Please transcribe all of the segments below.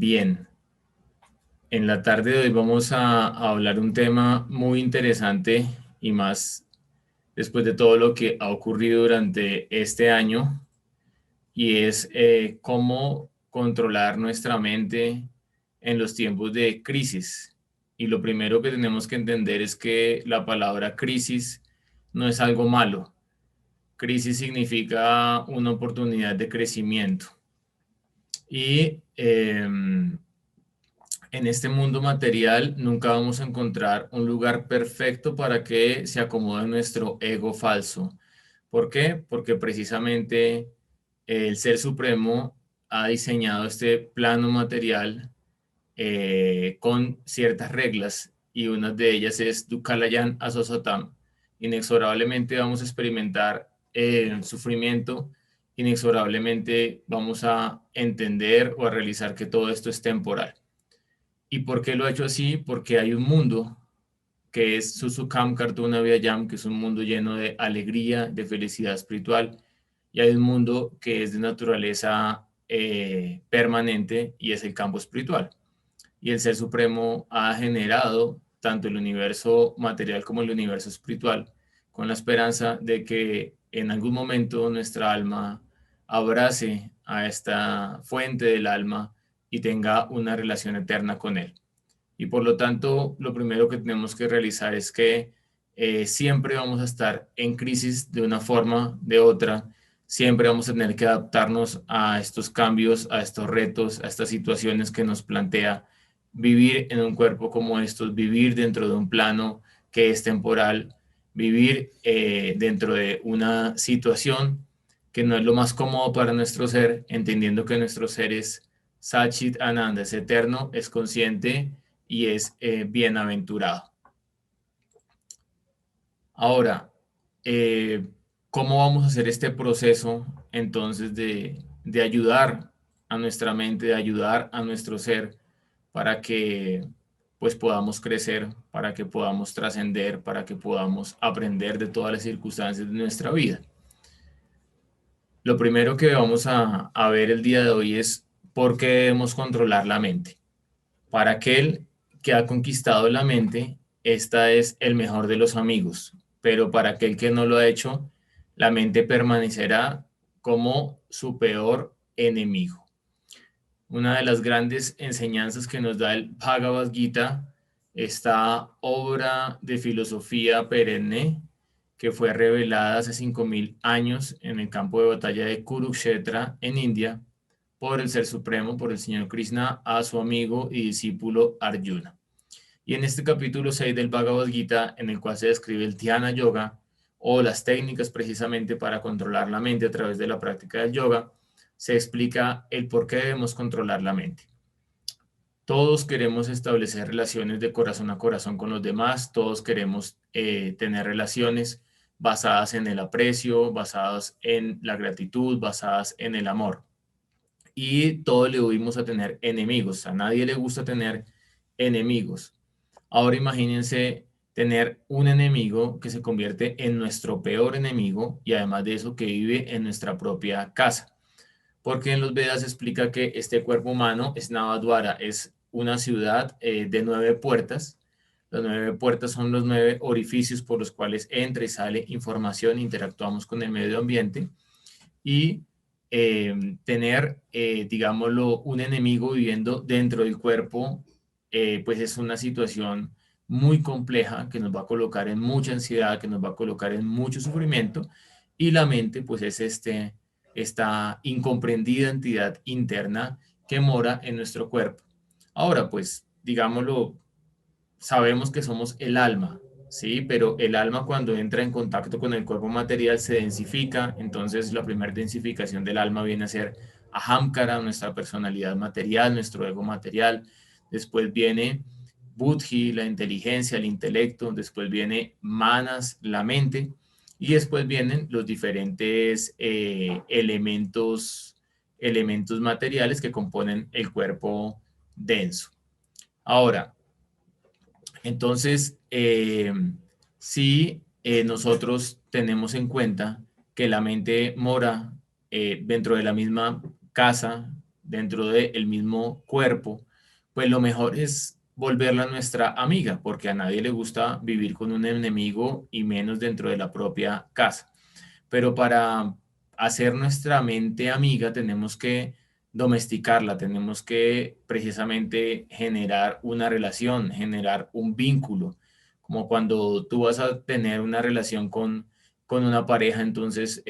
Bien, en la tarde de hoy vamos a hablar un tema muy interesante y más después de todo lo que ha ocurrido durante este año y es cómo controlar nuestra mente en los tiempos de crisis. Y lo primero que tenemos que entender es que la palabra crisis no es algo malo. Crisis significa una oportunidad de crecimiento. Y en este mundo material nunca vamos a encontrar un lugar perfecto para que se acomode nuestro ego falso. ¿Por qué? Porque precisamente el Ser Supremo ha diseñado este plano material con ciertas reglas y una de ellas es Dukalayan Asosatam. Inexorablemente vamos a experimentar sufrimiento, inexorablemente vamos a entender o a realizar que todo esto es temporal. ¿Y por qué lo ha hecho así? Porque hay un mundo que es Susukam Kartuna Vyayam, que es un mundo lleno de alegría, de felicidad espiritual, y hay un mundo que es de naturaleza permanente y es el campo espiritual. Y el Ser Supremo ha generado tanto el universo material como el universo espiritual, con la esperanza de que en algún momento nuestra alma abrace a esta fuente del alma y tenga una relación eterna con él. Y por lo tanto, lo primero que tenemos que realizar es que siempre vamos a estar en crisis de una forma, de otra. Siempre vamos a tener que adaptarnos a estos cambios, a estos retos, a estas situaciones que nos plantea vivir en un cuerpo como estos, vivir dentro de un plano que es temporal, vivir dentro de una situación que no es lo más cómodo para nuestro ser, entendiendo que nuestro ser es Sachit Ananda, es eterno, es consciente y es bienaventurado. Ahora, eh, ¿cómo vamos a hacer este proceso entonces de ayudar a nuestra mente, de ayudar a nuestro ser para que pues podamos crecer, para que podamos trascender, para que podamos aprender de todas las circunstancias de nuestra vida? Lo primero que vamos a ver el día de hoy es por qué debemos controlar la mente. Para aquel que ha conquistado la mente, esta es el mejor de los amigos, pero para aquel que no lo ha hecho, la mente permanecerá como su peor enemigo. Una de las grandes enseñanzas que nos da el Bhagavad Gita, esta obra de filosofía perenne que fue revelada hace 5000 años en el campo de batalla de Kurukshetra en India por el Ser Supremo, por el Señor Krishna, a su amigo y discípulo Arjuna. Y en este capítulo 6 del Bhagavad Gita, en el cual se describe el Dhyana Yoga o las técnicas precisamente para controlar la mente a través de la práctica del yoga, se explica el por qué debemos controlar la mente. Todos queremos establecer relaciones de corazón a corazón con los demás, todos queremos tener relaciones basadas en el aprecio, basadas en la gratitud, basadas en el amor. Y todos le huimos a tener enemigos, a nadie le gusta tener enemigos. Ahora imagínense tener un enemigo que se convierte en nuestro peor enemigo y además de eso que vive en nuestra propia casa. Porque en los Vedas se explica que este cuerpo humano es Navadvara, es una ciudad de 9 puertas. Las 9 puertas son los 9 orificios por los cuales entra y sale información, interactuamos con el medio ambiente y tener, digámoslo, un enemigo viviendo dentro del cuerpo, pues es una situación muy compleja que nos va a colocar en mucha ansiedad, que nos va a colocar en mucho sufrimiento y la mente pues es esta incomprendida entidad interna que mora en nuestro cuerpo. Ahora pues, digámoslo, sabemos que somos el alma, ¿sí? Pero el alma cuando entra en contacto con el cuerpo material se densifica, entonces la primera densificación del alma viene a ser Ahamkara, nuestra personalidad material, nuestro ego material, después viene Buddhi, la inteligencia, el intelecto, después viene Manas, la mente, Y después vienen los diferentes elementos materiales que componen el cuerpo denso. Ahora, entonces, si nosotros tenemos en cuenta que la mente mora dentro de la misma casa, dentro del mismo cuerpo, pues lo mejor es volverla nuestra amiga, porque a nadie le gusta vivir con un enemigo y menos dentro de la propia casa. Pero para hacer nuestra mente amiga tenemos que domesticarla, tenemos que precisamente generar una relación, generar un vínculo, como cuando tú vas a tener una relación con una pareja, entonces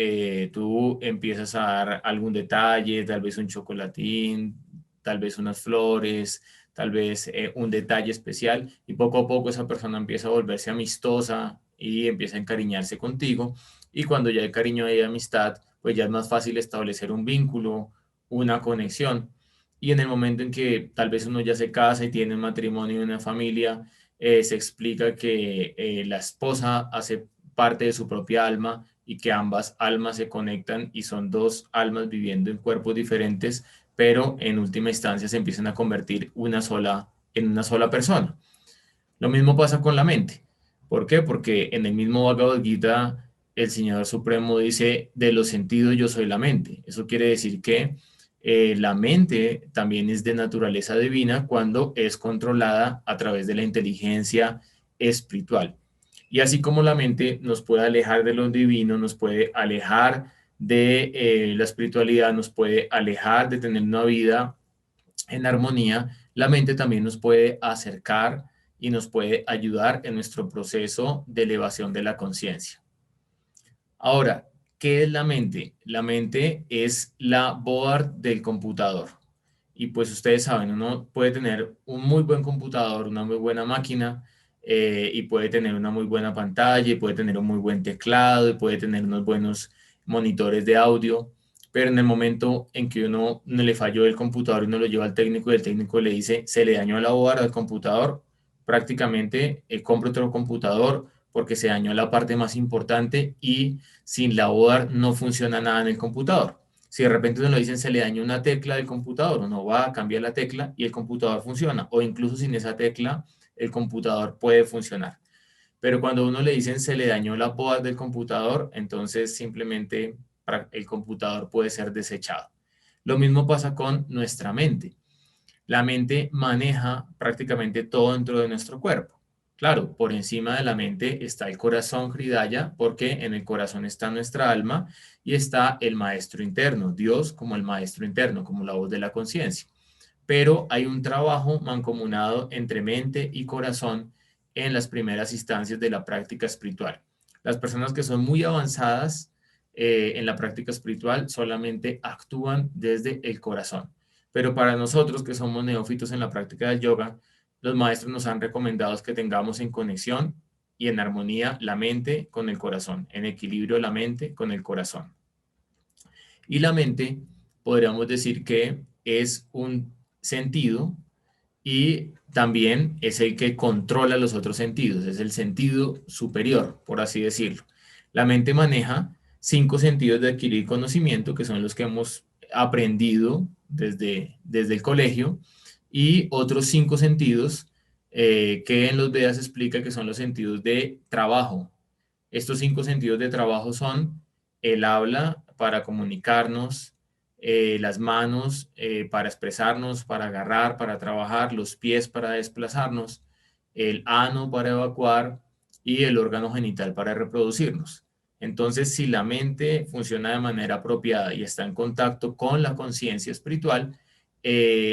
tú empiezas a dar algún detalle, tal vez un chocolatín, tal vez unas flores, tal vez un detalle especial, y poco a poco esa persona empieza a volverse amistosa y empieza a encariñarse contigo, y cuando ya hay cariño y amistad, pues ya es más fácil establecer un vínculo, una conexión. Y en el momento en que tal vez uno ya se casa y tiene un matrimonio y una familia, se explica que la esposa hace parte de su propia alma y que ambas almas se conectan y son dos almas viviendo en cuerpos diferentes, pero en última instancia se empiezan a convertir en una sola persona. Lo mismo pasa con la mente. ¿Por qué? Porque en el mismo Bhagavad Gita el Señor Supremo dice, de los sentidos yo soy la mente. Eso quiere decir que la mente también es de naturaleza divina cuando es controlada a través de la inteligencia espiritual. Y así como la mente nos puede alejar de lo divino, nos puede alejar de la espiritualidad, nos puede alejar de tener una vida en armonía, la mente también nos puede acercar y nos puede ayudar en nuestro proceso de elevación de la conciencia. Ahora, ¿qué es la mente? La mente es la board del computador. Y pues ustedes saben, uno puede tener un muy buen computador, una muy buena máquina, y puede tener una muy buena pantalla, y puede tener un muy buen teclado, y puede tener unos buenos monitores de audio, pero en el momento en que uno no le falló el computador y uno lo lleva al técnico y el técnico le dice, se le dañó la board al computador, prácticamente compra otro computador porque se dañó la parte más importante y sin la board no funciona nada en el computador. Si de repente uno le dicen se le dañó una tecla del computador, uno va a cambiar la tecla y el computador funciona. O incluso sin esa tecla, el computador puede funcionar. Pero cuando uno le dicen se le dañó la board del computador, entonces simplemente el computador puede ser desechado. Lo mismo pasa con nuestra mente. La mente maneja prácticamente todo dentro de nuestro cuerpo. Claro, por encima de la mente está el corazón Hridaya, porque en el corazón está nuestra alma y está el maestro interno, Dios como el maestro interno, como la voz de la conciencia. Pero hay un trabajo mancomunado entre mente y corazón en las primeras instancias de la práctica espiritual. Las personas que son muy avanzadas en la práctica espiritual solamente actúan desde el corazón. Pero para nosotros que somos neófitos en la práctica del yoga, los maestros nos han recomendado que tengamos en conexión y en armonía la mente con el corazón, en equilibrio la mente con el corazón. Y la mente, podríamos decir que es un sentido y también es el que controla los otros sentidos, es el sentido superior, por así decirlo. La mente maneja 5 sentidos de adquirir conocimiento, que son los que hemos aprendido desde el colegio, y otros 5 sentidos que en los Vedas se explica que son los sentidos de trabajo. Estos 5 sentidos de trabajo son el habla para comunicarnos, las manos para expresarnos, para agarrar, para trabajar, los pies para desplazarnos, el ano para evacuar y el órgano genital para reproducirnos. Entonces, si la mente funciona de manera apropiada y está en contacto con la conciencia espiritual,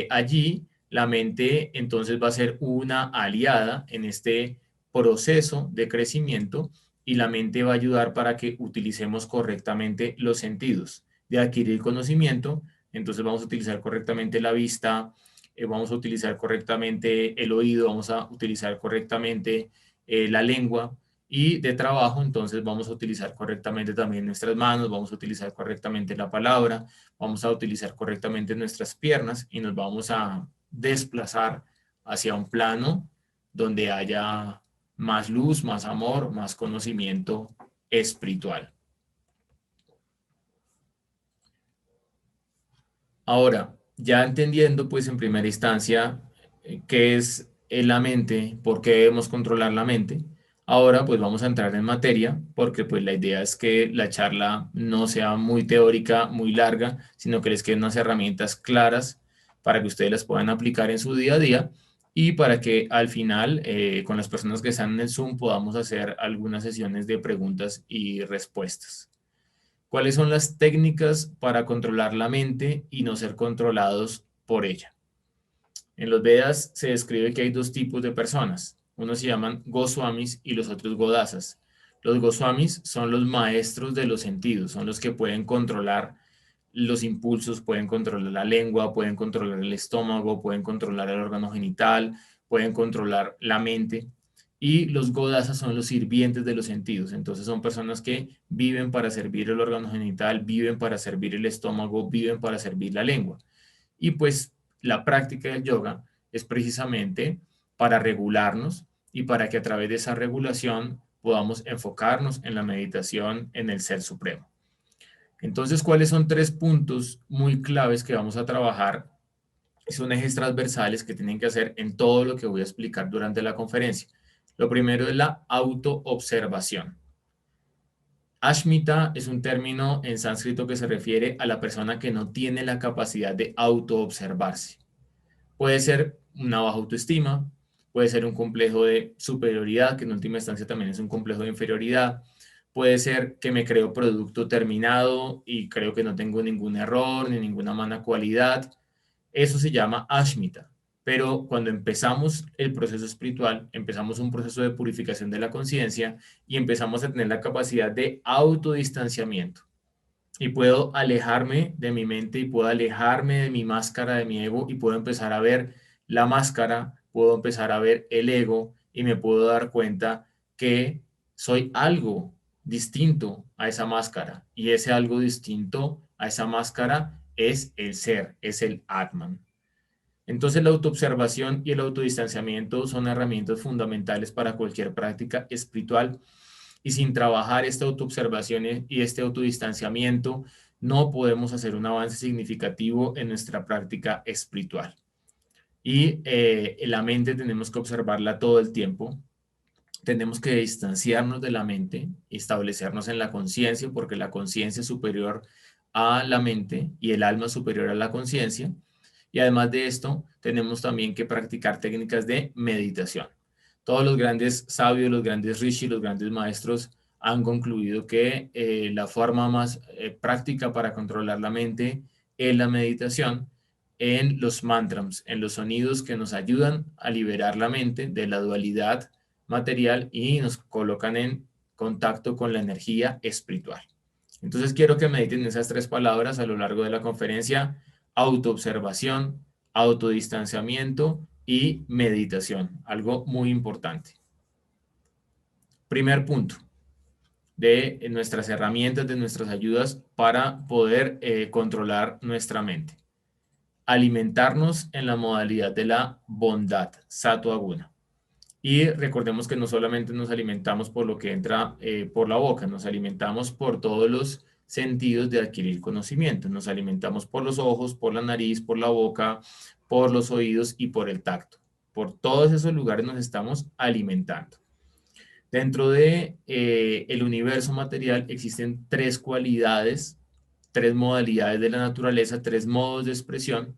allí la mente entonces va a ser una aliada en este proceso de crecimiento y la mente va a ayudar para que utilicemos correctamente los sentidos de adquirir conocimiento. Entonces vamos a utilizar correctamente la vista, vamos a utilizar correctamente el oído, vamos a utilizar correctamente la lengua y de trabajo, entonces vamos a utilizar correctamente también nuestras manos, vamos a utilizar correctamente la palabra, vamos a utilizar correctamente nuestras piernas y nos vamos a desplazar hacia un plano donde haya más luz, más amor, más conocimiento espiritual. Ahora, ya entendiendo pues en primera instancia qué es la mente, por qué debemos controlar la mente, ahora pues vamos a entrar en materia porque pues la idea es que la charla no sea muy teórica, muy larga, sino que les queden unas herramientas claras para que ustedes las puedan aplicar en su día a día y para que al final con las personas que están en el Zoom podamos hacer algunas sesiones de preguntas y respuestas. ¿Cuáles son las técnicas para controlar la mente y no ser controlados por ella? En los Vedas se describe que hay dos tipos de personas. Unos se llaman Goswamis y los otros Godasas. Los Goswamis son los maestros de los sentidos, son los que pueden controlar los impulsos, pueden controlar la lengua, pueden controlar el estómago, pueden controlar el órgano genital, pueden controlar la mente. Y los Godasas son los sirvientes de los sentidos. Entonces son personas que viven para servir el órgano genital, viven para servir el estómago, viven para servir la lengua. Y pues la práctica del yoga es precisamente para regularnos y para que a través de esa regulación podamos enfocarnos en la meditación en el Ser Supremo. Entonces, ¿cuáles son tres puntos muy claves que vamos a trabajar? Son ejes transversales que tienen que hacer en todo lo que voy a explicar durante la conferencia. Lo primero es la autoobservación. Ashmita es un término en sánscrito que se refiere a la persona que no tiene la capacidad de autoobservarse. Puede ser una baja autoestima, puede ser un complejo de superioridad, que en última instancia también es un complejo de inferioridad. Puede ser que me creo producto terminado y creo que no tengo ningún error ni ninguna mala cualidad. Eso se llama Ashmita. Pero cuando empezamos el proceso espiritual, empezamos un proceso de purificación de la conciencia y empezamos a tener la capacidad de autodistanciamiento. Y puedo alejarme de mi mente y puedo alejarme de mi máscara, de mi ego, y puedo empezar a ver la máscara, puedo empezar a ver el ego y me puedo dar cuenta que soy algo distinto a esa máscara. Y ese algo distinto a esa máscara es el ser, es el Atman. Entonces la autoobservación y el autodistanciamiento son herramientas fundamentales para cualquier práctica espiritual y sin trabajar esta autoobservación y este autodistanciamiento no podemos hacer un avance significativo en nuestra práctica espiritual. Y la mente tenemos que observarla todo el tiempo, tenemos que distanciarnos de la mente, establecernos en la conciencia, porque la conciencia es superior a la mente y el alma es superior a la conciencia. Y además de esto, tenemos también que practicar técnicas de meditación. Todos los grandes sabios, los grandes rishis, los grandes maestros han concluido que la forma más práctica para controlar la mente es la meditación en los mantras, en los sonidos que nos ayudan a liberar la mente de la dualidad material y nos colocan en contacto con la energía espiritual. Entonces quiero que mediten esas tres palabras a lo largo de la conferencia: autoobservación, autodistanciamiento y meditación, algo muy importante. Primer punto de nuestras herramientas, de nuestras ayudas para poder controlar nuestra mente. Alimentarnos en la modalidad de la bondad, sattva guna. Y recordemos que no solamente nos alimentamos por lo que entra por la boca, nos alimentamos por todos los sentidos de adquirir conocimiento. Nos alimentamos por los ojos, por la nariz, por la boca, por los oídos y por el tacto. Por todos esos lugares nos estamos alimentando. Dentro de el universo material existen tres cualidades, tres modalidades de la naturaleza, tres modos de expresión.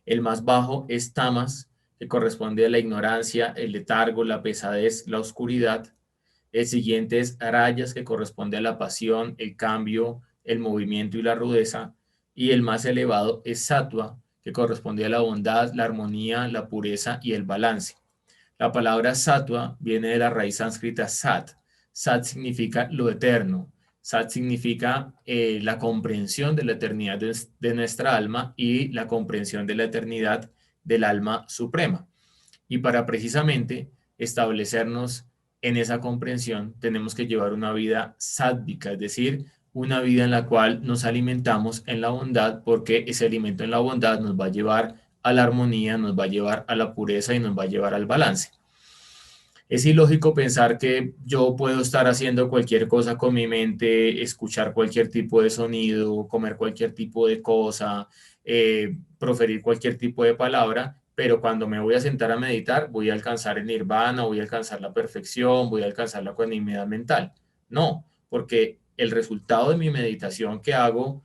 El más bajo es tamas, que corresponde a la ignorancia, el letargo, la pesadez, la oscuridad. El siguiente es rayas, que corresponde a la pasión, el cambio, el movimiento y la rudeza. Y el más elevado es sattva, que corresponde a la bondad, la armonía, la pureza y el balance. La palabra sattva viene de la raíz sánscrita sat. Sat significa lo eterno. Sat significa la comprensión de la eternidad de nuestra alma y la comprensión de la eternidad del alma suprema. Y para precisamente establecernos en esa comprensión, tenemos que llevar una vida sádvica, es decir, una vida en la cual nos alimentamos en la bondad, porque ese alimento en la bondad nos va a llevar a la armonía, nos va a llevar a la pureza y nos va a llevar al balance. Es ilógico pensar que yo puedo estar haciendo cualquier cosa con mi mente, escuchar cualquier tipo de sonido, comer cualquier tipo de cosa, proferir cualquier tipo de palabra, pero cuando me voy a sentar a meditar, voy a alcanzar el nirvana, voy a alcanzar la perfección, voy a alcanzar la ecuanimidad mental. No, porque el resultado de mi meditación que hago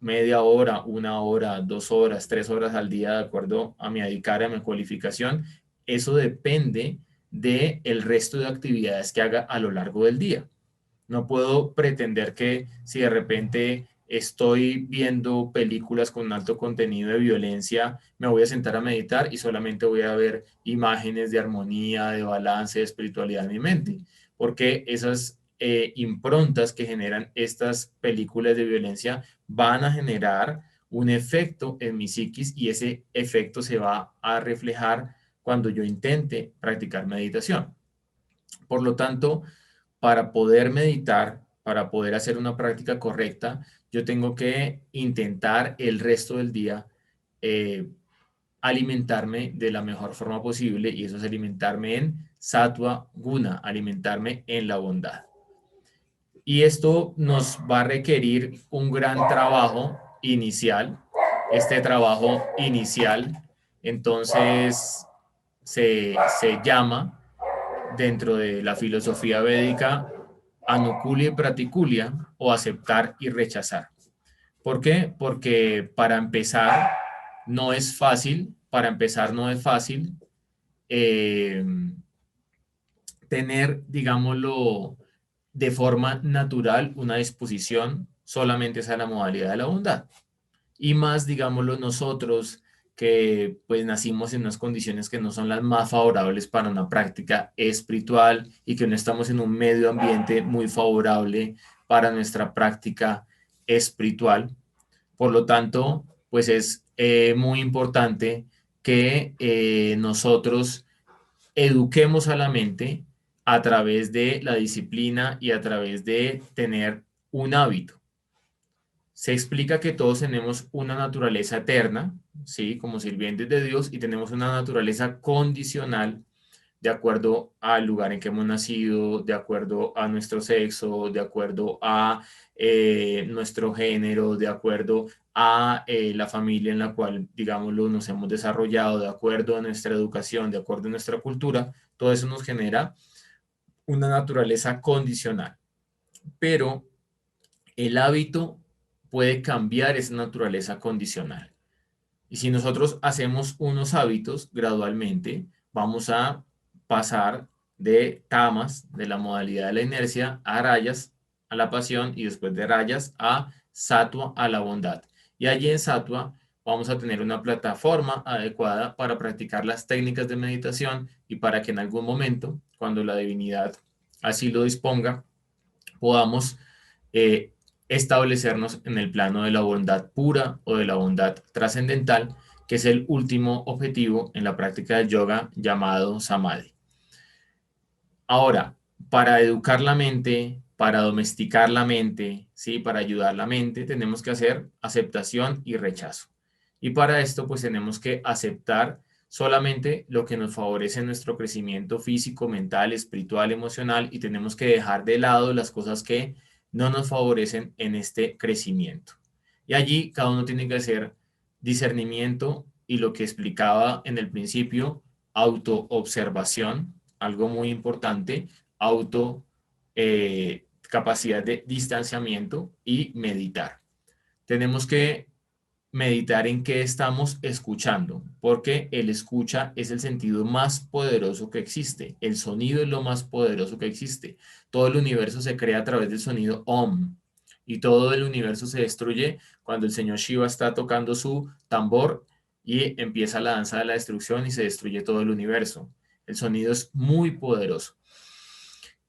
media hora, una hora, 2 horas, 3 horas al día, de acuerdo a mi dedicar, a mi cualificación, eso depende del resto de actividades que haga a lo largo del día. No puedo pretender que si de repente estoy viendo películas con alto contenido de violencia, me voy a sentar a meditar y solamente voy a ver imágenes de armonía, de balance, de espiritualidad en mi mente, porque esas improntas que generan estas películas de violencia van a generar un efecto en mi psiquis y ese efecto se va a reflejar cuando yo intente practicar meditación. Por lo tanto, para poder meditar, para poder hacer una práctica correcta, yo tengo que intentar el resto del día eh, alimentarme de la mejor forma posible y eso es alimentarme en sattva guna, alimentarme en la bondad. Y esto nos va a requerir un gran trabajo inicial. Este trabajo inicial, entonces, se llama dentro de la filosofía védica anukulia y pratikulia o aceptar y rechazar. ¿Por qué? Porque para empezar no es fácil, eh, tener, digámoslo, de forma natural una disposición solamente a la modalidad de la bondad. Y más, digámoslo, nosotros que pues nacimos en unas condiciones que no son las más favorables para una práctica espiritual y que no estamos en un medio ambiente muy favorable para nuestra práctica espiritual. Por lo tanto, pues es muy importante que nosotros eduquemos a la mente a través de la disciplina y a través de tener un hábito. Se explica que todos tenemos una naturaleza eterna, ¿sí? Como sirvientes de Dios, y tenemos una naturaleza condicional de acuerdo al lugar en que hemos nacido, de acuerdo a nuestro sexo, de acuerdo a nuestro género, de acuerdo a la familia en la cual, digámoslo, nos hemos desarrollado, de acuerdo a nuestra educación, de acuerdo a nuestra cultura. Todo eso nos genera una naturaleza condicional. Pero el hábito puede cambiar esa naturaleza condicional. Y si nosotros hacemos unos hábitos gradualmente, vamos a pasar de tamas, de la modalidad de la inercia, a rayas, a la pasión, y después de rayas a sattva, a la bondad. Y allí en sattva vamos a tener una plataforma adecuada para practicar las técnicas de meditación y para que en algún momento, cuando la divinidad así lo disponga, podamos eh, establecernos en el plano de la bondad pura o de la bondad trascendental, que es el último objetivo en la práctica del yoga llamado samadhi. Ahora, para educar la mente, para domesticar la mente, ¿sí? Para ayudar la mente, tenemos que hacer aceptación y rechazo. Y para esto, pues tenemos que aceptar solamente lo que nos favorece en nuestro crecimiento físico, mental, espiritual, emocional, y tenemos que dejar de lado las cosas que no nos favorecen en este crecimiento. Y allí cada uno tiene que hacer discernimiento y lo que explicaba en el principio, autoobservación, algo muy importante, auto, capacidad de distanciamiento y meditar. Tenemos que meditar en qué estamos escuchando, porque el escucha es el sentido más poderoso que existe. El sonido es lo más poderoso que existe. Todo el universo se crea a través del sonido Om y todo el universo se destruye cuando el señor Shiva está tocando su tambor y empieza la danza de la destrucción y se destruye todo el universo. El sonido es muy poderoso.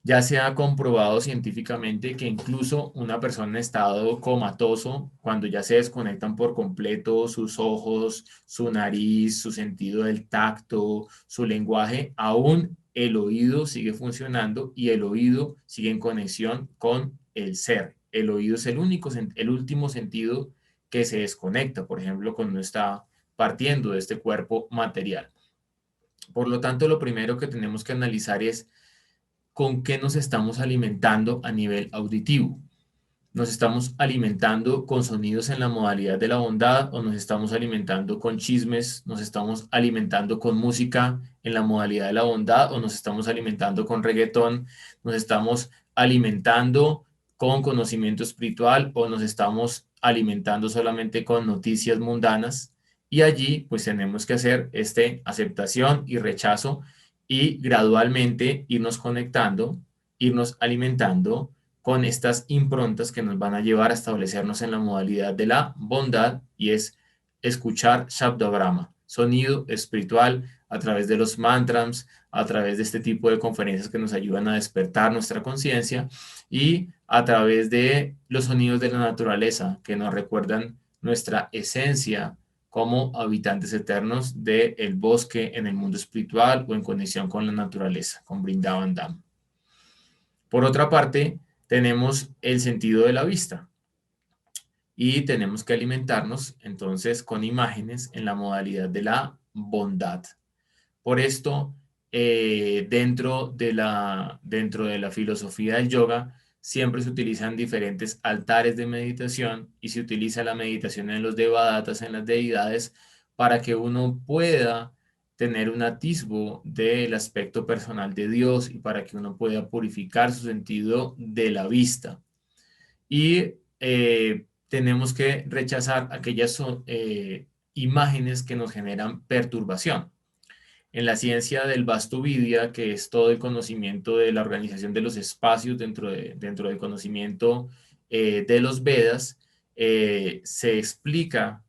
Ya se ha comprobado científicamente que incluso una persona en estado comatoso, cuando ya se desconectan por completo sus ojos, su nariz, su sentido del tacto, su lenguaje, aún el oído sigue funcionando y el oído sigue en conexión con el ser. El oído es el único, el último sentido que se desconecta, por ejemplo, cuando está partiendo de este cuerpo material. Por lo tanto, lo primero que tenemos que analizar es con qué nos estamos alimentando a nivel auditivo. ¿Nos estamos alimentando con sonidos en la modalidad de la bondad o nos estamos alimentando con chismes? ¿Nos estamos alimentando con música en la modalidad de la bondad o nos estamos alimentando con reggaetón? ¿Nos estamos alimentando con conocimiento espiritual o nos estamos alimentando solamente con noticias mundanas? Y allí pues tenemos que hacer aceptación y rechazo y gradualmente irnos conectando, irnos alimentando con estas improntas que nos van a llevar a establecernos en la modalidad de la bondad y es escuchar Shabdabrahma, sonido espiritual a través de los mantras, a través de este tipo de conferencias que nos ayudan a despertar nuestra conciencia y a través de los sonidos de la naturaleza que nos recuerdan nuestra esencia como habitantes eternos del bosque en el mundo espiritual o en conexión con la naturaleza, con Vrindavan Dham. Por otra parte, tenemos el sentido de la vista y tenemos que alimentarnos entonces con imágenes en la modalidad de la bondad. Por esto, dentro de la filosofía del yoga, siempre se utilizan diferentes altares de meditación y se utiliza la meditación en los devadatas, en las deidades, para que uno pueda tener un atisbo del aspecto personal de Dios y para que uno pueda purificar su sentido de la vista. Y tenemos que rechazar aquellas imágenes que nos generan perturbación. En la ciencia del Vastuvidya, que es todo el conocimiento de la organización de los espacios dentro del conocimiento de los Vedas, se explica,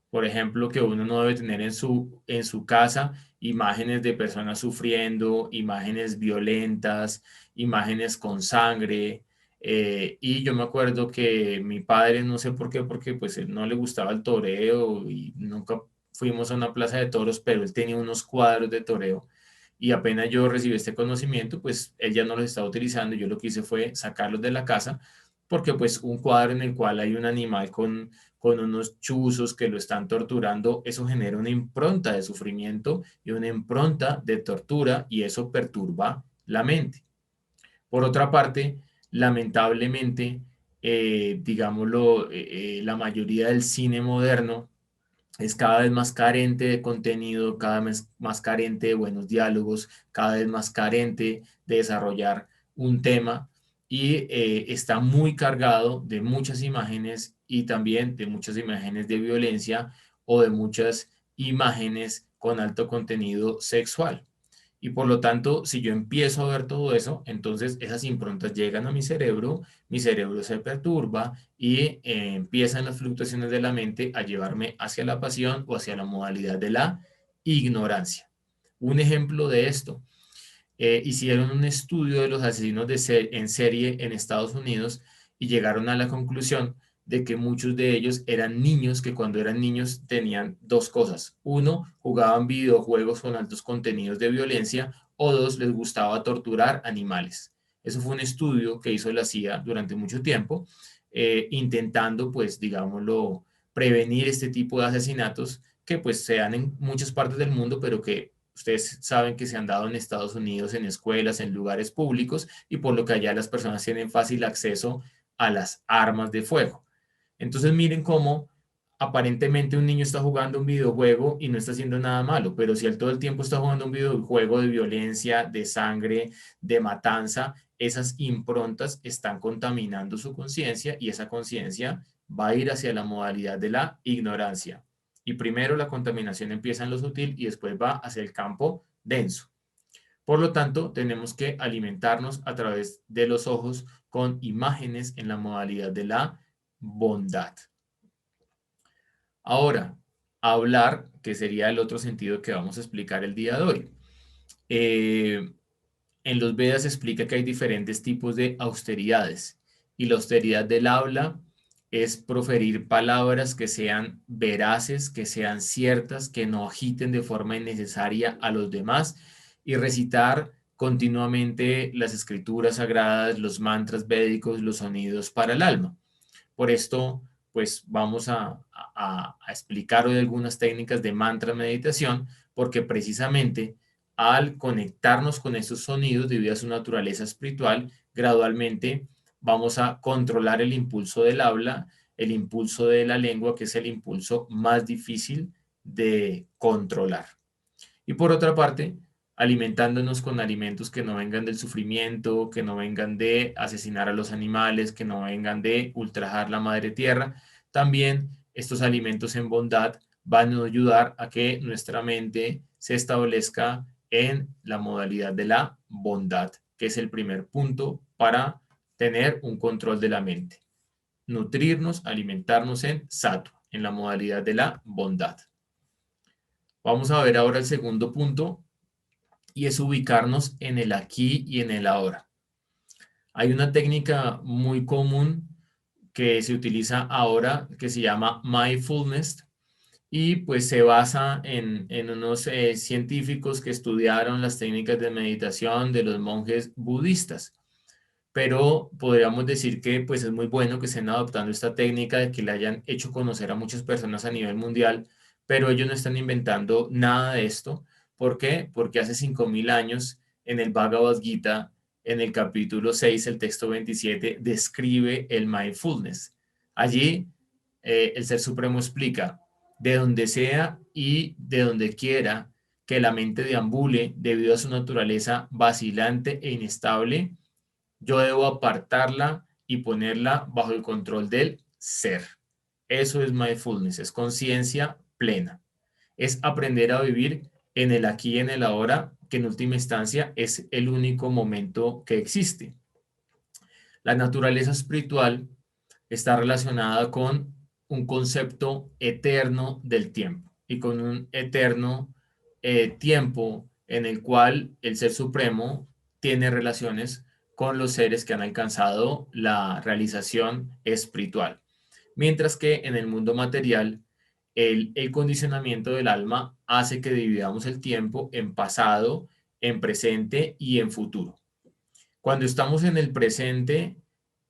por ejemplo, que uno no debe tener en su casa imágenes de personas sufriendo, imágenes violentas, imágenes con sangre. Y yo me acuerdo que mi padre, no sé por qué, porque pues él no le gustaba el toreo y nunca fuimos a una plaza de toros, pero él tenía unos cuadros de toreo. Y apenas yo recibí este conocimiento, pues él ya no los estaba utilizando. Yo lo que hice fue sacarlos de la casa, porque pues un cuadro en el cual hay un animal con unos chuzos que lo están torturando, eso genera una impronta de sufrimiento y una impronta de tortura y eso perturba la mente. Por otra parte, lamentablemente, digámoslo, la mayoría del cine moderno es cada vez más carente de contenido, cada vez más carente de buenos diálogos, cada vez más carente de desarrollar un tema y está muy cargado de muchas imágenes y también de muchas imágenes de violencia o de muchas imágenes con alto contenido sexual. Y por lo tanto, si yo empiezo a ver todo eso, entonces esas improntas llegan a mi cerebro se perturba y empiezan las fluctuaciones de la mente a llevarme hacia la pasión o hacia la modalidad de la ignorancia. Un ejemplo de esto, hicieron un estudio de los asesinos en serie en Estados Unidos y llegaron a la conclusión de que muchos de ellos eran niños que cuando eran niños tenían dos cosas. Uno, jugaban videojuegos con altos contenidos de violencia o dos, les gustaba torturar animales. Eso fue un estudio que hizo la CIA durante mucho tiempo, intentando, pues, digámoslo, prevenir este tipo de asesinatos que pues se dan en muchas partes del mundo, pero que ustedes saben que se han dado en Estados Unidos, en escuelas, en lugares públicos, y por lo que allá las personas tienen fácil acceso a las armas de fuego. Entonces miren cómo aparentemente un niño está jugando un videojuego y no está haciendo nada malo, pero si él todo el tiempo está jugando un videojuego de violencia, de sangre, de matanza, esas improntas están contaminando su conciencia y esa conciencia va a ir hacia la modalidad de la ignorancia. Y primero la contaminación empieza en lo sutil y después va hacia el campo denso. Por lo tanto, tenemos que alimentarnos a través de los ojos con imágenes en la modalidad de la bondad. Ahora, hablar, que sería el otro sentido que vamos a explicar el día de hoy. Eh, en los Vedas se explica que hay diferentes tipos de austeridades y la austeridad del habla es proferir palabras que sean veraces, que sean ciertas, que no agiten de forma innecesaria a los demás y recitar continuamente las escrituras sagradas, los mantras védicos, los sonidos para el alma. Por esto, pues vamos a explicar hoy algunas técnicas de mantra meditación, porque precisamente al conectarnos con esos sonidos debido a su naturaleza espiritual, gradualmente vamos a controlar el impulso del habla, el impulso de la lengua, que es el impulso más difícil de controlar. Y por otra parte, alimentándonos con alimentos que no vengan del sufrimiento, que no vengan de asesinar a los animales, que no vengan de ultrajar la madre tierra. También estos alimentos en bondad van a ayudar a que nuestra mente se establezca en la modalidad de la bondad, que es el primer punto para tener un control de la mente. Nutrirnos, alimentarnos en sattva, en la modalidad de la bondad. Vamos a ver ahora el segundo punto, y es ubicarnos en el aquí y en el ahora. Hay una técnica muy común que se utiliza ahora que se llama mindfulness y pues se basa en unos científicos que estudiaron las técnicas de meditación de los monjes budistas. Pero podríamos decir que pues es muy bueno que estén adoptando esta técnica, de que le hayan hecho conocer a muchas personas a nivel mundial, pero ellos no están inventando nada de esto. ¿Por qué? Porque hace 5.000 años en el Bhagavad Gita, en el capítulo 6, el texto 27, describe el mindfulness. Allí el Ser Supremo explica, de donde sea y de donde quiera que la mente deambule debido a su naturaleza vacilante e inestable, yo debo apartarla y ponerla bajo el control del ser. Eso es mindfulness, es conciencia plena. Es aprender a vivir en el aquí y en el ahora, que en última instancia es el único momento que existe. La naturaleza espiritual está relacionada con un concepto eterno del tiempo y con un eterno tiempo en el cual el Ser Supremo tiene relaciones con los seres que han alcanzado la realización espiritual. Mientras que en el mundo material, el condicionamiento del alma hace que dividamos el tiempo en pasado, en presente y en futuro. Cuando estamos en el presente,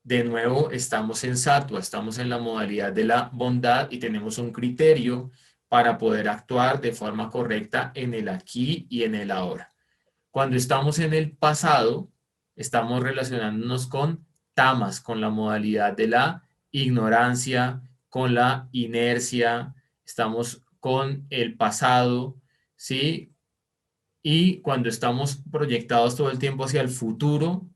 de nuevo estamos en sattva, estamos en la modalidad de la bondad y tenemos un criterio para poder actuar de forma correcta en el aquí y en el ahora. Cuando estamos en el pasado, estamos relacionándonos con tamas, con la modalidad de la ignorancia, con la inercia, estamos con el pasado, ¿sí? Y cuando estamos proyectados todo el tiempo hacia el futuro,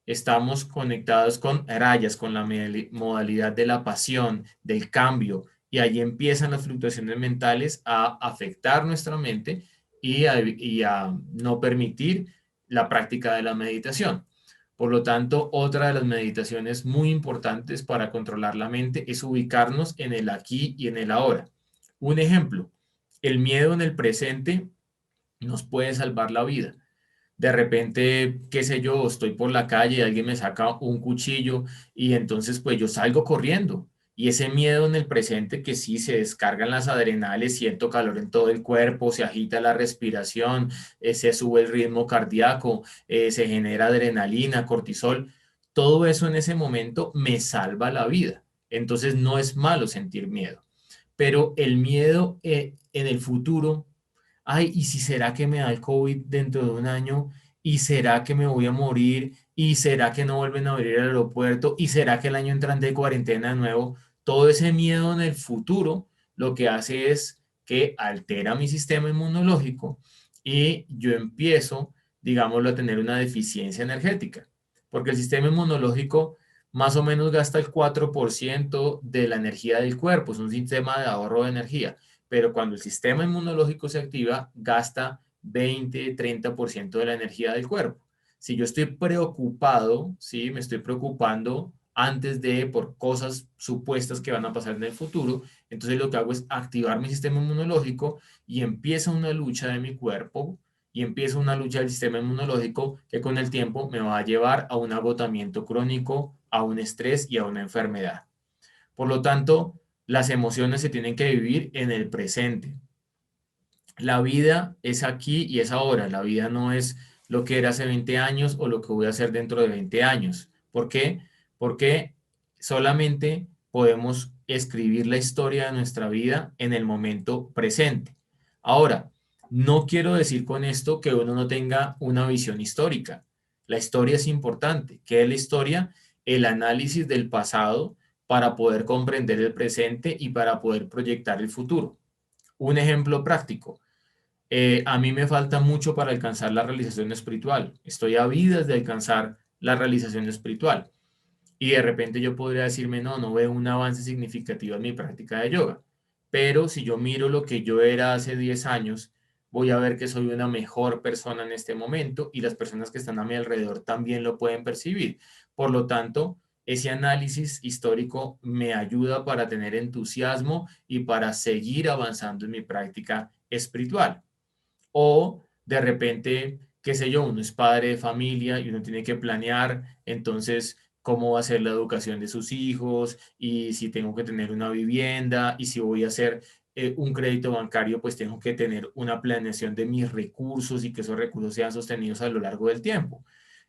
estamos conectados con rayas, con la modalidad de la pasión, del cambio, y allí empiezan las fluctuaciones mentales a afectar nuestra mente y a no permitir la práctica de la meditación. Por lo tanto, otra de las meditaciones muy importantes para controlar la mente es ubicarnos en el aquí y en el ahora. Un ejemplo, el miedo en el presente nos puede salvar la vida. De repente, qué sé yo, estoy por la calle y alguien me saca un cuchillo y entonces pues yo salgo corriendo. Y ese miedo en el presente, que sí se descargan las adrenales, siento calor en todo el cuerpo, se agita la respiración, se sube el ritmo cardíaco, se genera adrenalina, cortisol, todo eso en ese momento me salva la vida. Entonces no es malo sentir miedo, pero el miedo en el futuro, ay, ¿y si será que me da el COVID dentro de un año? ¿Y será que me voy a morir? ¿Y será que no vuelven a abrir el aeropuerto? ¿Y será que el año entrante de cuarentena de nuevo? Todo ese miedo en el futuro lo que hace es que altera mi sistema inmunológico y yo empiezo, digámoslo, a tener una deficiencia energética, porque el sistema inmunológico más o menos gasta el 4% de la energía del cuerpo, es un sistema de ahorro de energía, pero cuando el sistema inmunológico se activa, gasta 20-30% de la energía del cuerpo. Si yo estoy preocupado, ¿sí? Me estoy preocupando antes de por cosas supuestas que van a pasar en el futuro, entonces lo que hago es activar mi sistema inmunológico y empieza una lucha de mi cuerpo y empieza una lucha del sistema inmunológico que con el tiempo me va a llevar a un agotamiento crónico, a un estrés y a una enfermedad. Por lo tanto, las emociones se tienen que vivir en el presente. La vida es aquí y es ahora. La vida no es lo que era hace 20 años o lo que voy a hacer dentro de 20 años. ¿Por qué? Porque solamente podemos escribir la historia de nuestra vida en el momento presente. Ahora, No quiero decir con esto que uno no tenga una visión histórica. La historia es importante. ¿Qué es la historia? El análisis del pasado para poder comprender el presente y para poder proyectar el futuro. Un ejemplo práctico. A mí me falta mucho para alcanzar la realización espiritual. Estoy a vidas de alcanzar la realización espiritual. Y de repente yo podría decirme, no, no veo un avance significativo en mi práctica de yoga. Pero si yo miro lo que yo era hace 10 años, voy a ver que soy una mejor persona en este momento y las personas que están a mi alrededor también lo pueden percibir. Por lo tanto, ese análisis histórico me ayuda para tener entusiasmo y para seguir avanzando en mi práctica espiritual. O de repente, qué sé yo, uno es padre de familia y uno tiene que planear, entonces, cómo va a ser la educación de sus hijos y si tengo que tener una vivienda y si voy a hacer un crédito bancario, pues tengo que tener una planeación de mis recursos y que esos recursos sean sostenidos a lo largo del tiempo.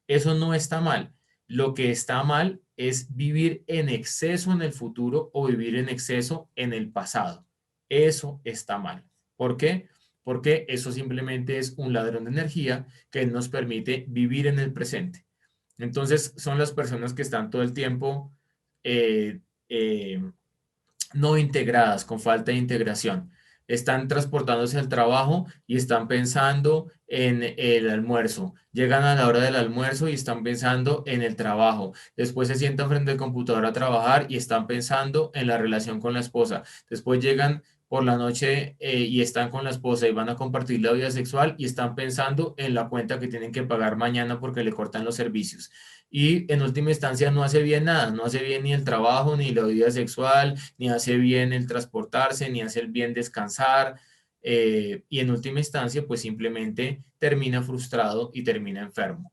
Eso no está mal. Lo que está mal es vivir en exceso en el futuro o vivir en exceso en el pasado. Eso está mal. ¿Por qué? Porque eso simplemente es un ladrón de energía que nos permite vivir en el presente. Entonces, son las personas que están todo el tiempo eh, eh, no integradas, con falta de integración. Están transportándose al trabajo y están pensando en el almuerzo. Llegan a la hora del almuerzo y están pensando en el trabajo. Después se sientan frente al computador a trabajar y están pensando en la relación con la esposa. Después llegan por la noche y están con la esposa y van a compartir la vida sexual y están pensando en la cuenta que tienen que pagar mañana porque le cortan los servicios. Y en última instancia no hace bien nada, no hace bien ni el trabajo, ni la vida sexual, ni hace bien el transportarse, ni hace el bien descansar. Y en última instancia, pues simplemente termina frustrado y termina enfermo.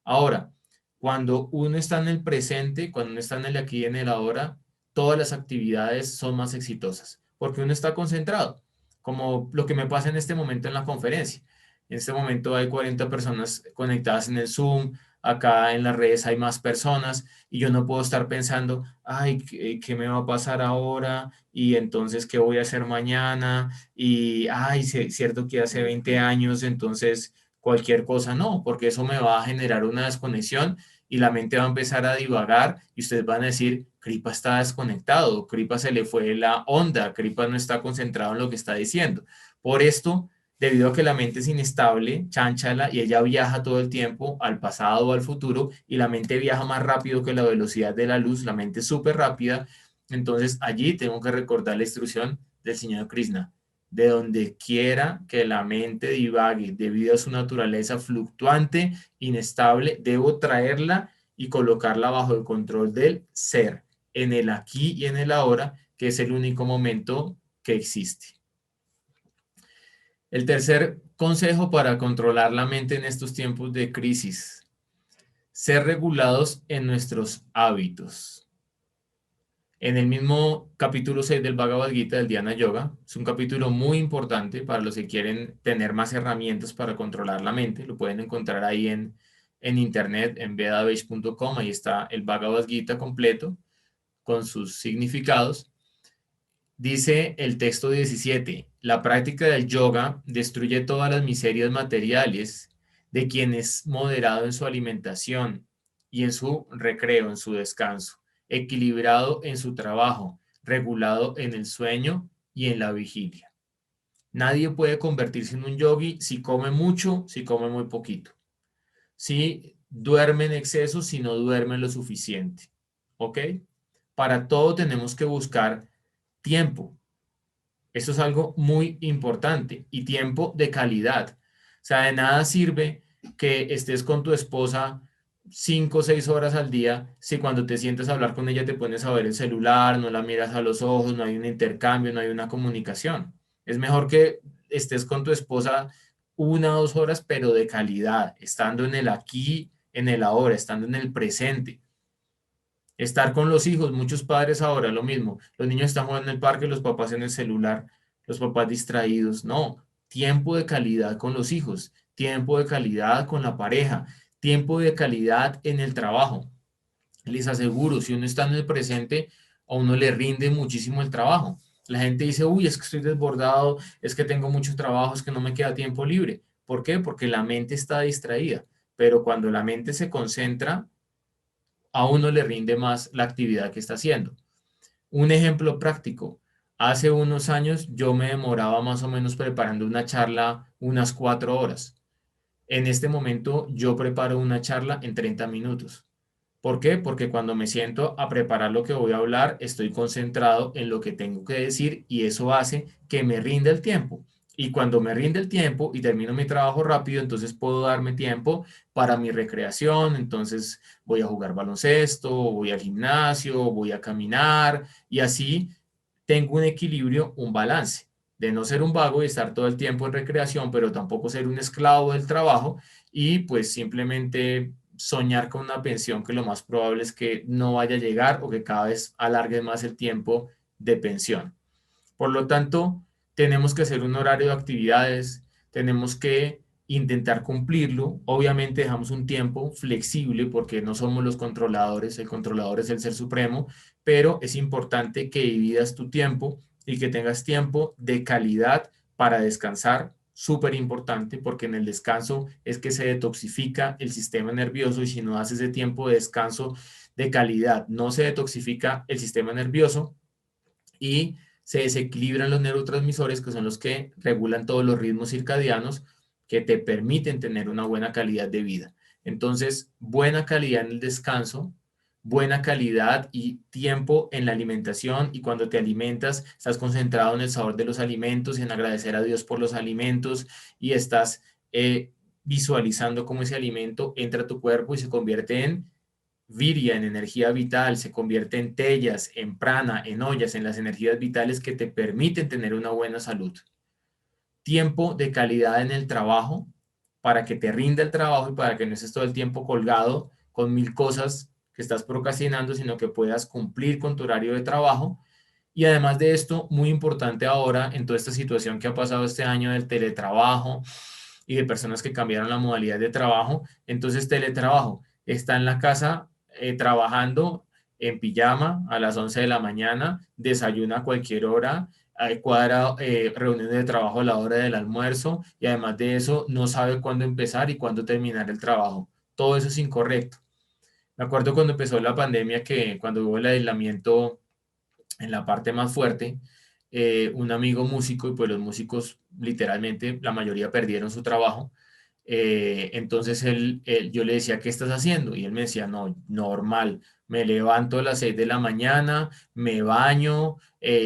Ahora, cuando uno está en el presente, cuando uno está en el aquí y en el ahora, todas las actividades son más exitosas, porque uno está concentrado, como lo que me pasa en este momento en la conferencia. En este momento hay 40 personas conectadas en el Zoom, acá en las redes hay más personas y yo no puedo estar pensando, ay, ¿qué me va a pasar ahora? Y entonces, ¿qué voy a hacer mañana? Y, ay, cierto que hace 20 años, entonces cualquier cosa, no, porque eso me va a generar una desconexión y la mente va a empezar a divagar y ustedes van a decir, Kripa está desconectado, Kripa se le fue la onda, Kripa no está concentrado en lo que está diciendo. Por esto, debido a que la mente es inestable, chánchala y ella viaja todo el tiempo al pasado o al futuro y la mente viaja más rápido que la velocidad de la luz, la mente es súper rápida, entonces allí tengo que recordar la instrucción del Señor Krishna. De donde quiera que la mente divague debido a su naturaleza fluctuante, inestable, debo traerla y colocarla bajo el control del ser, en el aquí y en el ahora, que es el único momento que existe. El tercer consejo para controlar la mente en estos tiempos de crisis: ser regulados en nuestros hábitos. En el mismo capítulo 6 del Bhagavad Gita del Dhyana Yoga, es un capítulo muy importante para los que quieren tener más herramientas para controlar la mente. Lo pueden encontrar ahí en internet, en vedabase.com. Ahí está el Bhagavad Gita completo con sus significados. Dice el texto 17: la práctica del yoga destruye todas las miserias materiales de quien es moderado en su alimentación y en su recreo, en su descanso, equilibrado en su trabajo, regulado en el sueño y en la vigilia. Nadie puede convertirse en un yogi si come mucho, si come muy poquito, si duerme en exceso, si no duerme lo suficiente. ¿Ok? Para todo tenemos que buscar tiempo. Eso es algo muy importante y tiempo de calidad. O sea, de nada sirve que estés con tu esposa 5 o 6 horas al día si cuando te sientes a hablar con ella te pones a ver el celular, no la miras a los ojos, no hay un intercambio, no hay una comunicación. Es mejor que estés con tu esposa 1 o 2 horas, pero de calidad, estando en el aquí, en el ahora, estando en el presente. Estar con los hijos, muchos padres ahora lo mismo. Los niños están jugando en el parque, los papás en el celular, los papás distraídos. No, tiempo de calidad con los hijos, tiempo de calidad con la pareja, tiempo de calidad en el trabajo. Les aseguro, si uno está en el presente, a uno le rinde muchísimo el trabajo. La gente dice, uy, es que estoy desbordado, es que tengo mucho trabajo, es que no me queda tiempo libre. ¿Por qué? Porque la mente está distraída. Pero cuando la mente se concentra, a uno le rinde más la actividad que está haciendo. Un ejemplo práctico. Hace unos años yo me demoraba más o menos preparando una charla unas 4 horas. En este momento yo preparo una charla en 30 minutos. ¿Por qué? Porque cuando me siento a preparar lo que voy a hablar, estoy concentrado en lo que tengo que decir y eso hace que me rinda el tiempo. Y cuando me rinde el tiempo y termino mi trabajo rápido, entonces puedo darme tiempo para mi recreación. Entonces voy a jugar baloncesto, voy al gimnasio, voy a caminar y así tengo un equilibrio, un balance de no ser un vago y estar todo el tiempo en recreación, pero tampoco ser un esclavo del trabajo y pues simplemente soñar con una pensión que lo más probable es que no vaya a llegar o que cada vez alargue más el tiempo de pensión. Por lo tanto, tenemos que hacer un horario de actividades, tenemos que intentar cumplirlo. Obviamente dejamos un tiempo flexible porque no somos los controladores, el controlador es el ser supremo, pero es importante que dividas tu tiempo y que tengas tiempo de calidad para descansar. Súper importante porque en el descanso es que se detoxifica el sistema nervioso y si no haces ese tiempo de descanso de calidad, no se detoxifica el sistema nervioso y se desequilibran los neurotransmisores que son los que regulan todos los ritmos circadianos que te permiten tener una buena calidad de vida. Entonces, buena calidad en el descanso, buena calidad y tiempo en la alimentación y cuando te alimentas estás concentrado en el sabor de los alimentos, en agradecer a Dios por los alimentos y estás visualizando cómo ese alimento entra a tu cuerpo y se convierte en Viria en energía vital, se convierte en tellas, en prana, en ollas, en las energías vitales que te permiten tener una buena salud. Tiempo de calidad en el trabajo para que te rinda el trabajo y para que no estés todo el tiempo colgado con mil cosas que estás procrastinando, sino que puedas cumplir con tu horario de trabajo. Y además de esto, muy importante ahora en toda esta situación que ha pasado este año del teletrabajo y de personas que cambiaron la modalidad de trabajo, entonces teletrabajo está en la casa trabajando en pijama a las 11 de la mañana, desayuna a cualquier hora, cuadra reuniones de trabajo a la hora del almuerzo y además de eso no sabe cuándo empezar y cuándo terminar el trabajo. Todo eso es incorrecto. Me acuerdo cuando empezó la pandemia que cuando hubo el aislamiento en la parte más fuerte, un amigo músico, y pues los músicos literalmente, la mayoría perdieron su trabajo. Entonces yo le decía, ¿qué estás haciendo? Y él me decía, no, normal, me levanto a las 6 de la mañana, me baño,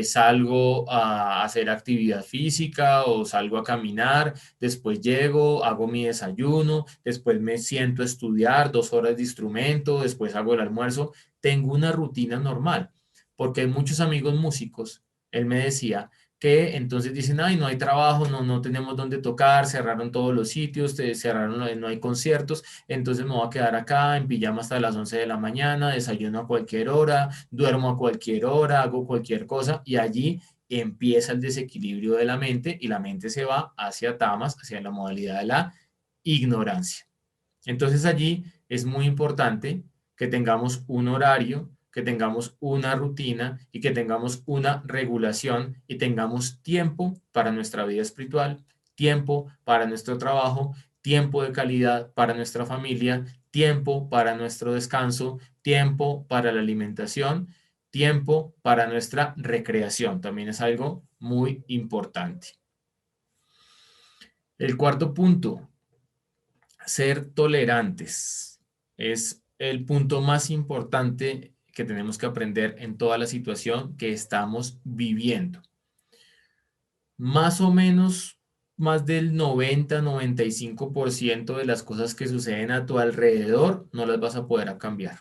salgo a hacer actividad física o salgo a caminar, después llego, hago mi desayuno, después me siento a estudiar 2 horas de instrumento, después hago el almuerzo, tengo una rutina normal porque hay muchos amigos músicos, él me decía, que entonces dicen, ay, no hay trabajo, no tenemos dónde tocar, cerraron todos los sitios, cerraron, no hay conciertos, entonces me voy a quedar acá en pijama hasta las 11 de la mañana, desayuno a cualquier hora, duermo a cualquier hora, hago cualquier cosa y allí empieza el desequilibrio de la mente y la mente se va hacia tamas, hacia la modalidad de la ignorancia. Entonces allí es muy importante que tengamos un horario, que tengamos una rutina y que tengamos una regulación y tengamos tiempo para nuestra vida espiritual, tiempo para nuestro trabajo, tiempo de calidad para nuestra familia, tiempo para nuestro descanso, tiempo para la alimentación, tiempo para nuestra recreación. También es algo muy importante. El cuarto punto, ser tolerantes es el punto más importante que tenemos que aprender en toda la situación que estamos viviendo. Más o menos, más del 90-95% de las cosas que suceden a tu alrededor no las vas a poder cambiar.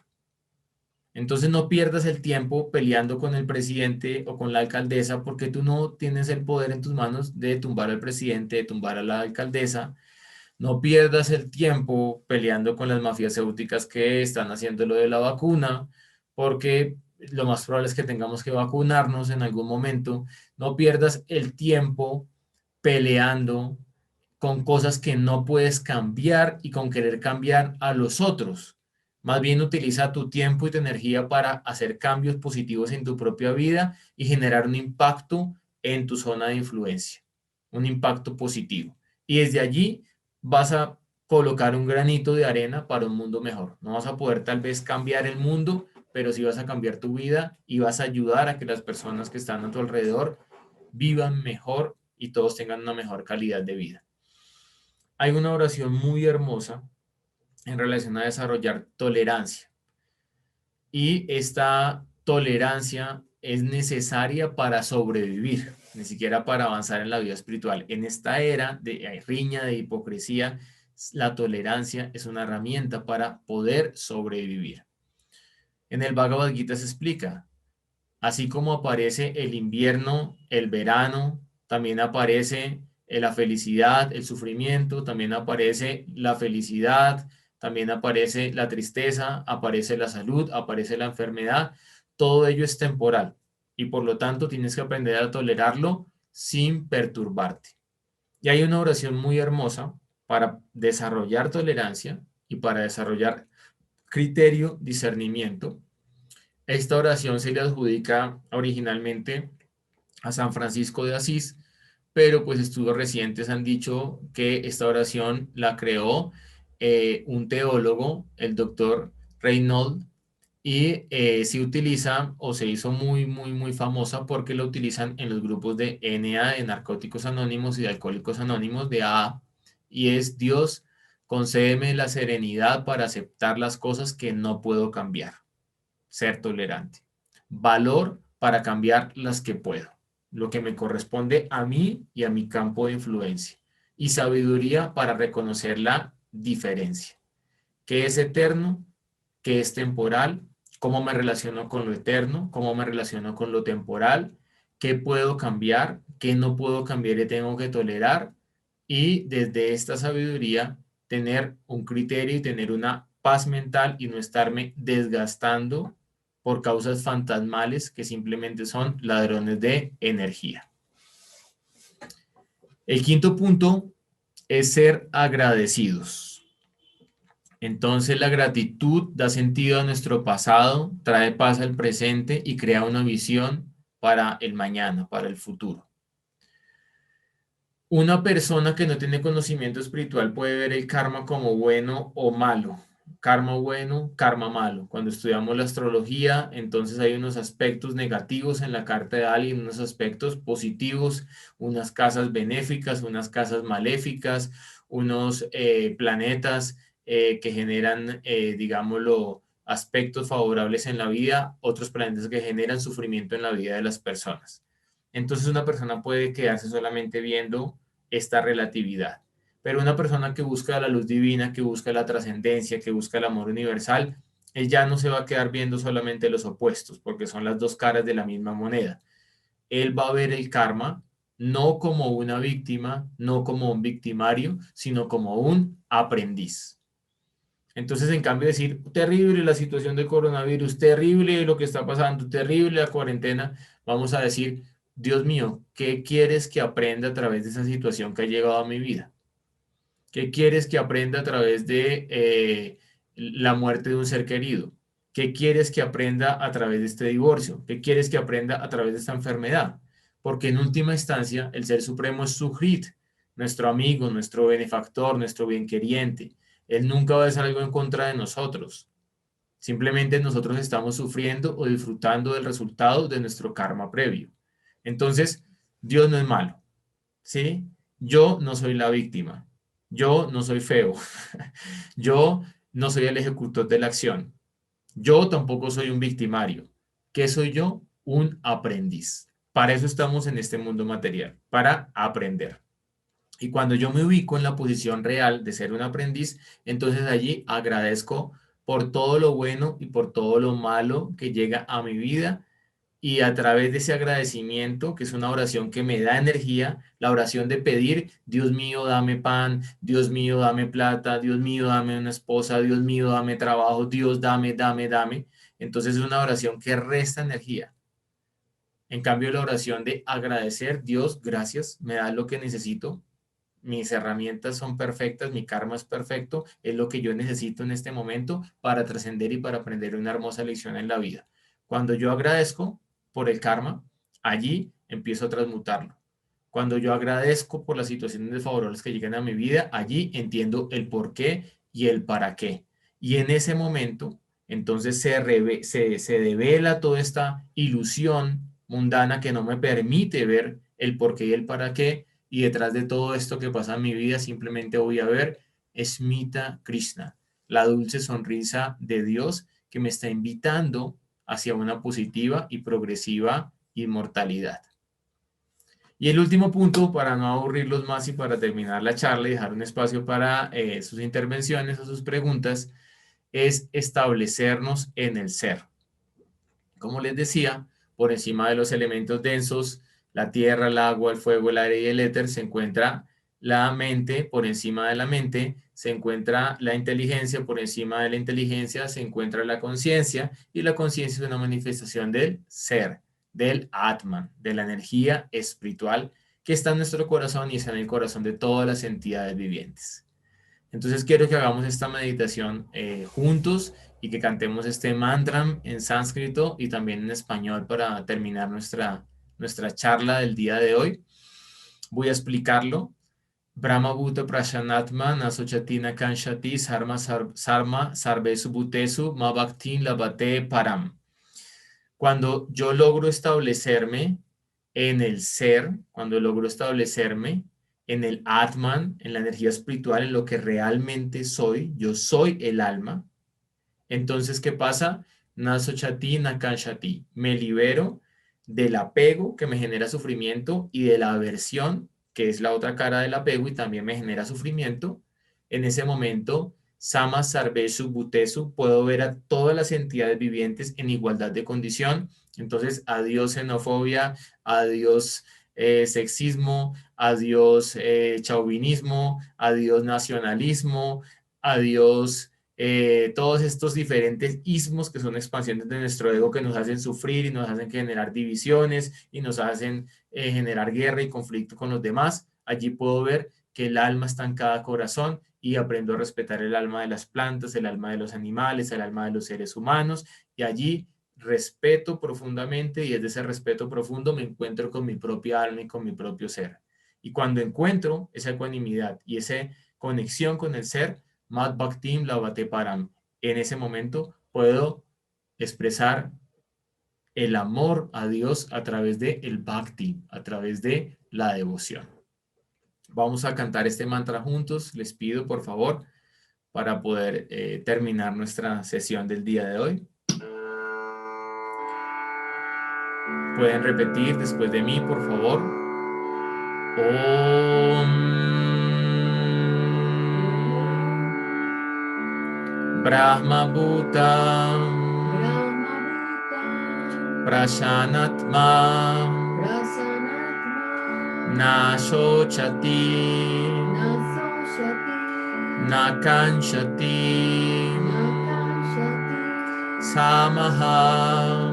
Entonces no pierdas el tiempo peleando con el presidente o con la alcaldesa porque tú no tienes el poder en tus manos de tumbar al presidente, de tumbar a la alcaldesa. No pierdas el tiempo peleando con las mafiacéuticas que están haciendo lo de la vacuna, porque lo más probable es que tengamos que vacunarnos en algún momento. No pierdas el tiempo peleando con cosas que no puedes cambiar y con querer cambiar a los otros. Más bien utiliza tu tiempo y tu energía para hacer cambios positivos en tu propia vida y generar un impacto en tu zona de influencia, un impacto positivo. Y desde allí vas a colocar un granito de arena para un mundo mejor. No vas a poder tal vez cambiar el mundo, pero sí vas a cambiar tu vida y vas a ayudar a que las personas que están a tu alrededor vivan mejor y todos tengan una mejor calidad de vida. Hay una oración muy hermosa en relación a desarrollar tolerancia. Y esta tolerancia es necesaria para sobrevivir, ni siquiera para avanzar en la vida espiritual. En esta era de riña, de hipocresía, la tolerancia es una herramienta para poder sobrevivir. En el Bhagavad Gita se explica, así como aparece el invierno, el verano, también aparece la felicidad, el sufrimiento, también aparece la felicidad, también aparece la tristeza, aparece la salud, aparece la enfermedad. Todo ello es temporal y por lo tanto tienes que aprender a tolerarlo sin perturbarte. Y hay una oración muy hermosa para desarrollar tolerancia y para desarrollar criterio, discernimiento. Esta oración se le adjudica originalmente a San Francisco de Asís, pero pues estudios recientes han dicho que esta oración la creó un teólogo, el doctor Reynolds, y se utiliza o se hizo muy famosa porque lo utilizan en los grupos de NA, de Narcóticos Anónimos y de Alcohólicos Anónimos, de AA, y es Dios, concédeme la serenidad para aceptar las cosas que no puedo cambiar, ser tolerante, valor para cambiar las que puedo, lo que me corresponde a mí y a mi campo de influencia, y sabiduría para reconocer la diferencia, qué es eterno, qué es temporal, cómo me relaciono con lo eterno, cómo me relaciono con lo temporal, qué puedo cambiar, qué no puedo cambiar y tengo que tolerar, y desde esta sabiduría tener un criterio y tener una paz mental y no estarme desgastando por causas fantasmales que simplemente son ladrones de energía. El quinto punto es ser agradecidos. Entonces la gratitud da sentido a nuestro pasado, trae paz al presente y crea una visión para el mañana, para el futuro. Una persona que no tiene conocimiento espiritual puede ver el karma como bueno o malo. Karma bueno, karma malo. Cuando estudiamos la astrología, entonces hay unos aspectos negativos en la carta de alguien, unos aspectos positivos, unas casas benéficas, unas casas maléficas, unos planetas que generan, digámoslo, aspectos favorables en la vida, otros planetas que generan sufrimiento en la vida de las personas. Entonces una persona puede quedarse solamente viendo esta relatividad. Pero una persona que busca la luz divina, que busca la trascendencia, que busca el amor universal, él ya no se va a quedar viendo solamente los opuestos, porque son las dos caras de la misma moneda. Él va a ver el karma no como una víctima, no como un victimario, sino como un aprendiz. Entonces, en cambio de decir, terrible la situación del coronavirus, terrible lo que está pasando, terrible la cuarentena, vamos a decir, Dios mío, ¿qué quieres que aprenda a través de esa situación que ha llegado a mi vida? ¿Qué quieres que aprenda a través de la muerte de un ser querido? ¿Qué quieres que aprenda a través de este divorcio? ¿Qué quieres que aprenda a través de esta enfermedad? Porque en última instancia, el Ser Supremo es Suhrit, nuestro amigo, nuestro benefactor, nuestro bienqueriente. Él nunca va a hacer algo en contra de nosotros. Simplemente nosotros estamos sufriendo o disfrutando del resultado de nuestro karma previo. Entonces, Dios no es malo, ¿sí? Yo no soy la víctima. Yo no soy feo. Yo no soy el ejecutor de la acción. Yo tampoco soy un victimario. ¿Qué soy yo? Un aprendiz. Para eso estamos en este mundo material, para aprender. Y cuando yo me ubico en la posición real de ser un aprendiz, entonces allí agradezco por todo lo bueno y por todo lo malo que llega a mi vida. Y a través de ese agradecimiento, que es una oración que me da energía, la oración de pedir, Dios mío, dame pan, Dios mío, dame plata, Dios mío, dame una esposa, Dios mío, dame trabajo, Dios, dame. Entonces es una oración que resta energía. En cambio, la oración de agradecer, Dios, gracias, me da lo que necesito, mis herramientas son perfectas, mi karma es perfecto, es lo que yo necesito en este momento para trascender y para aprender una hermosa lección en la vida. Cuando yo agradezco por el karma, allí empiezo a transmutarlo. Cuando yo agradezco por las situaciones desfavorables que llegan a mi vida, allí entiendo el por qué y el para qué. Y en ese momento, entonces se devela toda esta ilusión mundana que no me permite ver el por qué y el para qué. Y detrás de todo esto que pasa en mi vida, simplemente voy a ver Smita Krishna, la dulce sonrisa de Dios que me está invitando hacia una positiva y progresiva inmortalidad. Y el último punto, para no aburrirlos más y para terminar la charla y dejar un espacio para sus intervenciones o sus preguntas, es establecernos en el ser. Como les decía, por encima de los elementos densos, la tierra, el agua, el fuego, el aire y el éter, se encuentra la mente. Por encima de la mente se encuentra la inteligencia, por encima de la inteligencia se encuentra la conciencia, y la conciencia es una manifestación del ser, del Atman, de la energía espiritual que está en nuestro corazón y está en el corazón de todas las entidades vivientes. Entonces quiero que hagamos esta meditación juntos y que cantemos este mantra en sánscrito y también en español para terminar nuestra charla del día de hoy. Voy a explicarlo. Brahma Bhuta Prashanatma Nasochatina Kanshati Sarma Sarvesu Bhutesu Mabhaktin Labate Param. Cuando yo logro establecerme en el ser, cuando logro establecerme en el Atman, en la energía espiritual, en lo que realmente soy, yo soy el alma. Entonces, ¿qué pasa? Nasochati Nakanshati. Me libero del apego que me genera sufrimiento y de la aversión, que es la otra cara del apego y también me genera sufrimiento. En ese momento, Sama Sarvesu Bhutesu, puedo ver a todas las entidades vivientes en igualdad de condición. Entonces, adiós xenofobia, adiós sexismo, adiós chauvinismo, adiós nacionalismo, adiós todos estos diferentes ismos que son expansiones de nuestro ego que nos hacen sufrir y nos hacen generar divisiones y nos hacen generar guerra y conflicto con los demás. Allí puedo ver que el alma está en cada corazón y aprendo a respetar el alma de las plantas, el alma de los animales, el alma de los seres humanos, y allí respeto profundamente, y desde ese respeto profundo me encuentro con mi propia alma y con mi propio ser. Y cuando encuentro esa ecuanimidad y esa conexión con el ser, Mad Bhaktim Lavate Param, en ese momento puedo expresar el amor a Dios a través de el Bhakti, a través de la devoción. Vamos a cantar este mantra juntos. Les pido, por favor, para poder terminar nuestra sesión del día de hoy. Pueden repetir después de mí, por favor. Om Brahma Bhuta Prashanatma Nashochati Nakanshati Samaha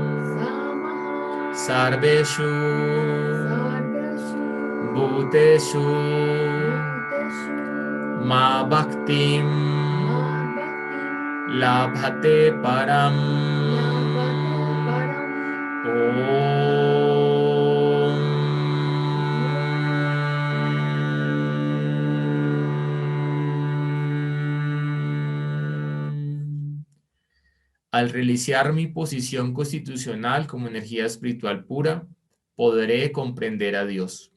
Sarveshu Bhuteshu Ma Bhaktim Labhate Param. Al realizar mi posición constitucional como energía espiritual pura, podré comprender a Dios.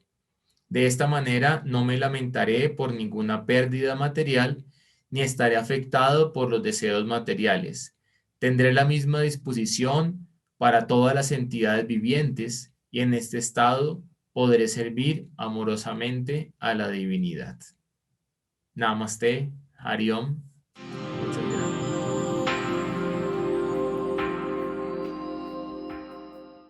De esta manera no me lamentaré por ninguna pérdida material, ni estaré afectado por los deseos materiales. Tendré la misma disposición para todas las entidades vivientes y en este estado podré servir amorosamente a la divinidad. Namaste, Hari Om.